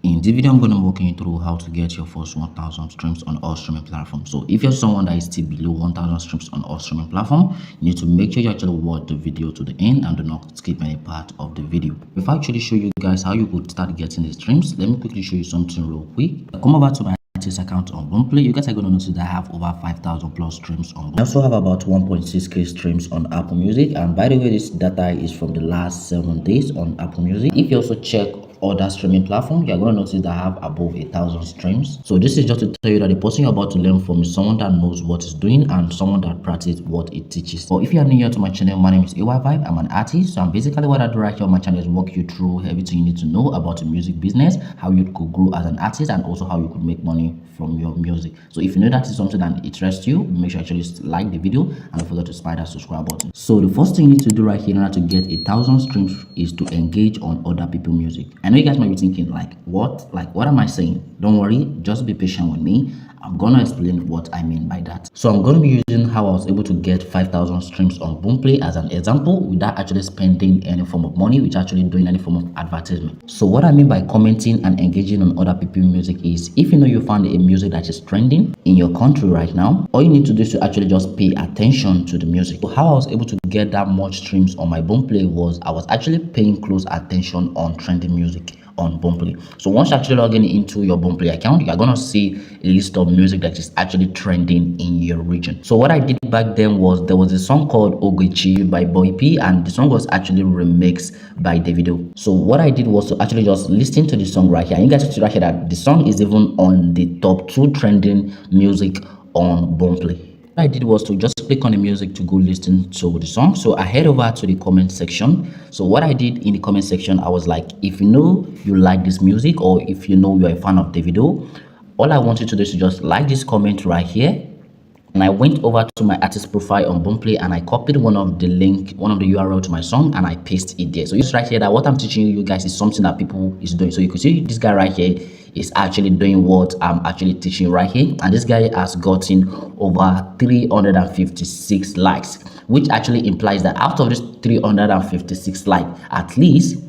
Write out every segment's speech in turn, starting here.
In this video, I'm going to be walking you through how to get your first 1,000 streams on all streaming platforms. So if you're someone that is still below 1,000 streams on all streaming platform, you need to make sure you actually watch the video to the end and do not skip any part of the video. Before I actually show you guys how you could start getting the streams, let me quickly show you something real quick. Come over to my artist account on Boomplay. You guys are going to notice that I have over 5,000 plus streams on Boomplay. I also have about 1.6k streams on Apple Music, and by the way, this data is from the last 7 days on Apple Music. If you also check other streaming platform, you're going to notice that I have above 1,000 streams. So this is just to tell you that the person you're about to learn from is someone that knows what it's doing and someone that practices what it teaches. So if you are new here to my channel, my name is AY Vibe. I'm an artist. So basically what I do right here on my channel is walk you through everything you need to know about the music business, how you could grow as an artist, and also how you could make money from your music. So if you know that is something that interests you, make sure you actually like the video and don't forget to smash that subscribe button. So the first thing you need to do right here in order to get 1,000 streams is to engage on other people's music. I know you guys might be thinking what am I saying? Don't worry, just be patient with me. I'm gonna explain what I mean by that. So I'm gonna be using how I was able to get 5,000 streams on Boomplay as an example without actually spending any form of money, which actually doing any form of advertisement. So what I mean by commenting and engaging on other people's music is, if you know you found a music that is trending in your country right now, all you need to do is to actually just pay attention to the music. So how I was able to get that much streams on my Boomplay was I was actually paying close attention on trending music on Boomplay. So once you actually log into your Boomplay account, you're gonna see a list of music that is actually trending in your region. So what I did back then was there was a song called Ogechi by Boy P, and the song was actually remixed by Davido. So what I did was to actually just listen to the song right here. And you guys see right here that the song is even on the top 2 trending music on Boomplay. What I did was to just click on the music to go listen to the song. So I head over to the comment section. So what I did in the comment section, I was like, if you know you like this music, or if you know you're a fan of Davido, all I want you to do is to just like this comment right here. And I went over to my artist profile on Boomplay and I copied one of the URL to my song and I pasted it there. So it's right here that what I'm teaching you guys is something that people is doing. So you can see this guy right here is actually doing what I'm actually teaching right here, and this guy has gotten over 356 likes, which actually implies that out of this 356 likes, at least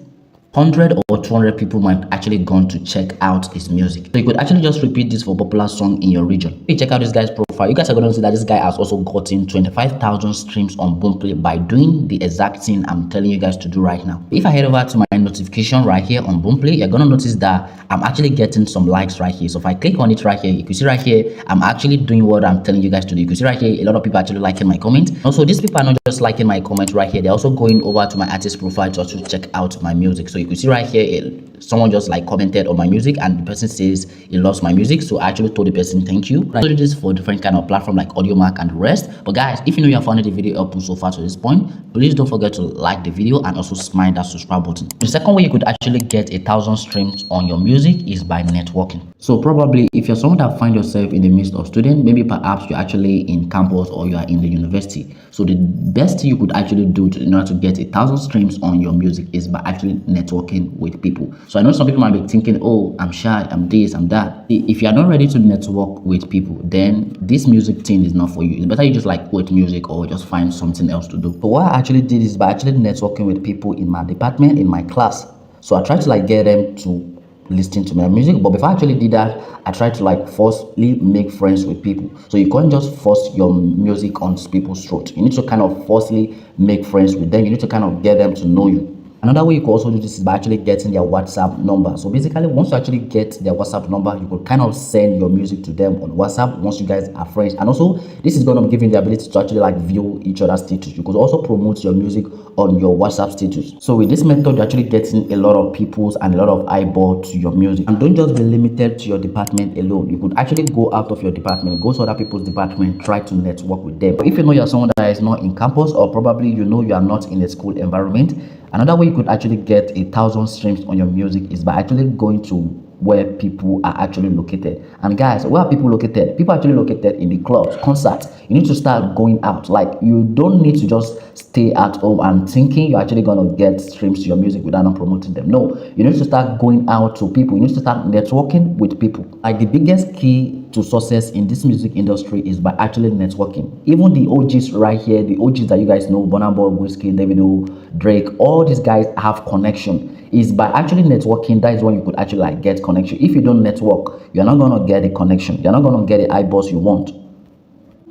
100 or 200 people might actually gone to check out his music. So you could actually just repeat this for popular song in your region. If you check out this guy's profile, you guys are going to see that this guy has also gotten 25,000 streams on Boomplay by doing the exact thing I'm telling you guys to do right now. If I head over to my notification right here on Boomplay, you're going to notice that I'm actually getting some likes right here. So if I click on it right here, you can see right here, I'm actually doing what I'm telling you guys to do. You can see right here, a lot of people actually liking my comment. Also, these people are not just liking my comment right here, they're also going over to my artist profile to also check out my music. So you can see right here, someone just commented on my music and the person says he loves my music. So I actually told the person thank you. I do this for different kind of platform like Audiomack and the rest. But guys, if you know you have found the video helpful so far to this point, please don't forget to like the video and also smash that subscribe button. The second way you could actually get 1,000 streams on your music is by networking. So probably if you're someone that find yourself in the midst of students, maybe perhaps you're actually in campus or you are in the university. So the best thing you could actually do in order to get 1,000 streams on your music is by actually networking with people. So I know some people might be thinking, oh, I'm shy, I'm this, I'm that. If you're not ready to network with people, then this music thing is not for you. It's better you just quit music or just find something else to do. So what I actually did is by actually networking with people in my department, in my class. So I tried to get them to listen to my music, but before I actually did that, I tried to forcefully make friends with people. So you can't just force your music on people's throat. You need to kind of forcefully make friends with them. You need to kind of get them to know you. Another way you can also do this is by actually getting their WhatsApp number. So basically, once you actually get their WhatsApp number, you could kind of send your music to them on WhatsApp once you guys are friends. And also, this is going to give you the ability to actually view each other's status. You could also promote your music on your WhatsApp status. So with this method, you're actually getting a lot of people's and a lot of eyeball to your music. And don't just be limited to your department alone. You could actually go out of your department, go to other people's department, try to network with them. But if you know you're someone that is not in campus, or probably you know you are not in a school environment, another way you could actually get 1,000 streams on your music is by actually going to where people are actually located. And guys, where are people located? People are actually located in the clubs, concerts. You need to start going out. You don't need to just stay at home and thinking you're actually going to get streams to your music without not promoting them. No, you need to start going out to people. You need to start networking with people. The biggest key to success in this music industry is by actually networking. Even the OGs right here, the OGs that you guys know, Burna Boy, Wizkid, Davido, Drake, all these guys have connection. Is by actually networking. That is when you could actually like get connection. If you don't network, you're not gonna get a connection. You're not gonna get the eyeballs you want.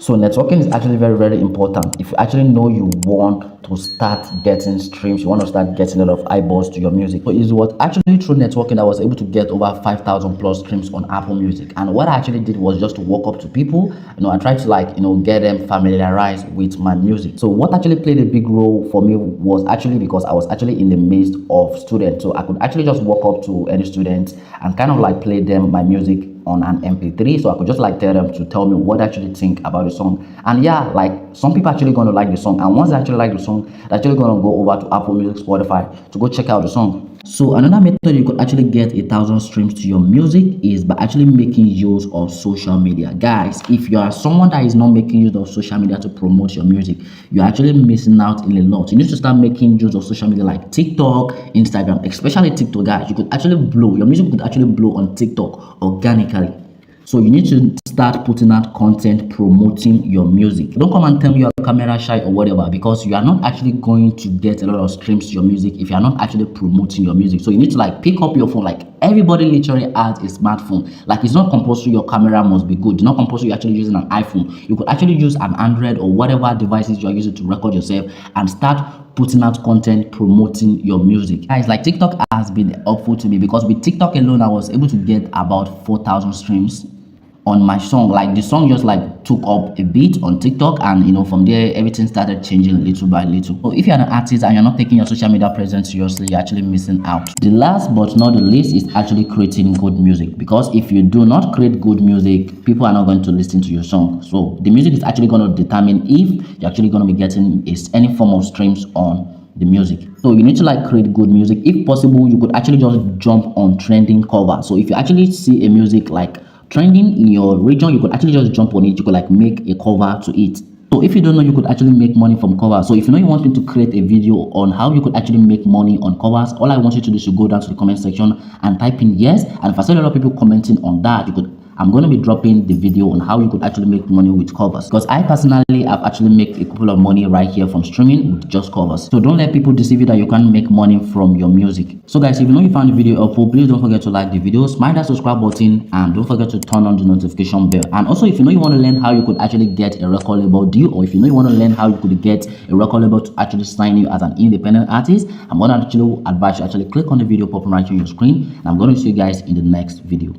So networking is actually very, very important. If you actually know you want to start getting streams, you want to start getting a lot of eyeballs to your music. So it's what actually through networking I was able to get over 5,000 plus streams on Apple Music. And what I actually did was just to walk up to people, I tried to like, get them familiarized with my music. So what actually played a big role for me was actually because I was actually in the midst of students. So I could actually just walk up to any students and kind of like play them my music on an MP3, so I could just like tell them to tell me what they actually think about the song. And yeah, like some people actually gonna like the song, and once they actually like the song, they're actually gonna go over to Apple Music, Spotify to go check out the song. So another method you could actually get 1,000 streams to your music is by actually making use of social media. Guys, if you are someone that is not making use of social media to promote your music, you're actually missing out in a lot. You need to start making use of social media like TikTok, Instagram, especially TikTok. Guys, you could actually blow, your music could actually blow on TikTok organically. So you need to start putting out content promoting your music. Don't come and tell me you're camera shy or whatever, because you are not actually going to get a lot of streams to your music if you are not actually promoting your music. So you need to like pick up your phone. Like everybody literally has a smartphone. Like it's not compulsory your camera must be good. It's not compulsory you're actually using an iPhone. You could actually use an Android or whatever devices you are using to record yourself and start putting out content promoting your music. Guys, like TikTok has been helpful to me because with TikTok alone I was able to get about 4,000 streams on my song. Like the song just like took up a bit on TikTok, and from there everything started changing little by little. So if you're an artist and you're not taking your social media presence seriously, you're actually missing out. The last but not the least is actually creating good music, because if you do not create good music, people are not going to listen to your song. So the music is actually going to determine if you're actually going to be getting any form of streams on the music. So you need to like create good music. If possible, you could actually just jump on trending cover. So if you actually see a music like trending in your region, you could actually just jump on it. You could like make a cover to it. So if you don't know, you could actually make money from covers. So if you know you want me to create a video on how you could actually make money on covers, all I want you to do is to go down to the comment section and type in yes. And if I see a lot of people commenting on that, I'm going to be dropping the video on how you could actually make money with covers, because I personally have actually made a couple of money right here from streaming with just covers. So don't let people deceive you that you can't make money from your music. So guys, if you know you found the video helpful, please don't forget to like the video, smash that subscribe button, and don't forget to turn on the notification bell. And also, if you know you want to learn how you could actually get a record label deal, or if you know you want to learn how you could get a record label to actually sign you as an independent artist, I'm going to actually advise you actually click on the video popping right on your screen, and I'm going to see you guys in the next video.